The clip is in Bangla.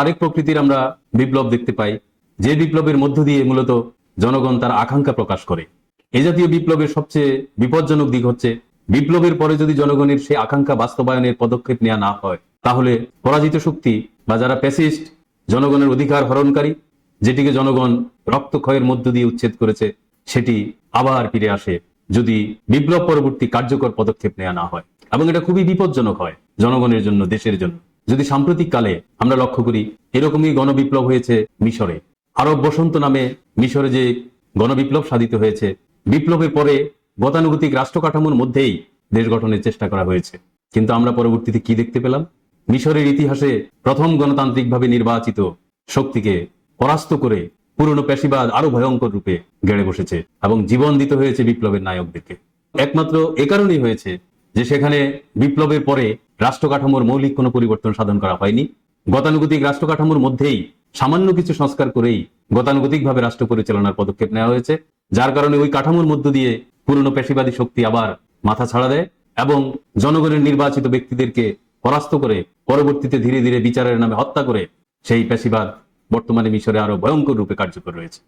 আরেক প্রকৃতির আমরা বিপ্লব দেখতে পাই, যে বিপ্লবের মধ্য দিয়ে মূলত জনগণ তার আকাঙ্ক্ষা প্রকাশ করে। এ জাতীয় বিপ্লবের সবচেয়ে বিপজ্জনক দিক হচ্ছে, বিপ্লবের পরে যদি জনগণের সেই আকাঙ্ক্ষা বাস্তবায়নের পদক্ষেপ নেওয়া না হয়, তাহলে পরাজিত শক্তি বা যারা প্যাসিস্ট, জনগণের অধিকার হরণকারী, যেটিকে জনগণ রক্তক্ষয়ের মধ্য দিয়ে উচ্ছেদ করেছে, সেটি আবার ফিরে আসে যদি বিপ্লব পরবর্তী কার্যকর পদক্ষেপ নেওয়া না হয়। এবং এটা খুবই বিপজ্জনক হয় জনগণের জন্য, দেশের জন্য। যদি সাম্প্রতিক কালে আমরা লক্ষ্য করি, এরকমই গণবিপ্লব হয়েছে মিশরে। আরব বসন্ত নামে মিশরে যে গণবিপ্লব সাধিত হয়েছে, বিপ্লবের পরে গতানুগতিক রাষ্ট্র কাঠামোর মধ্যেই দেশ গঠনের চেষ্টা করা হয়েছে। কিন্তু আমরা পরবর্তীতে কি দেখতে পেলাম? মিশরের ইতিহাসে প্রথম গণতান্ত্রিকভাবে নির্বাচিত শক্তিকে পরাস্ত করে পুরনো পেশিবাদ আরো ভয়ঙ্কর রূপে গেড়ে বসেছে এবং জীবন দিতে হয়েছে বিপ্লবের নায়কদেরকে। একমাত্র এ কারণেই হয়েছে যে সেখানে বিপ্লবের পরে রাষ্ট্র কাঠামোর মৌলিক কোনো পরিবর্তন সাধন করা হয়নি। গতানুগতিক রাষ্ট্র কাঠামোর মধ্যেই সামান্য কিছু সংস্কার করেই গতানুগতিকভাবে রাষ্ট্র পরিচালনার পদক্ষেপ নেওয়া হয়েছে, যার কারণে ওই কাঠামোর মধ্য দিয়ে পুরনো পেশিবাদী শক্তি আবার মাথা ছাড়া দেয় এবং জনগণের নির্বাচিত ব্যক্তিদেরকে পরাস্ত করে পরবর্তীতে ধীরে ধীরে বিচারের নামে হত্যা করে সেই পেশিবাদ বর্তমানে মিশরে আরো ভয়ঙ্কর রূপে কার্যকর রয়েছে।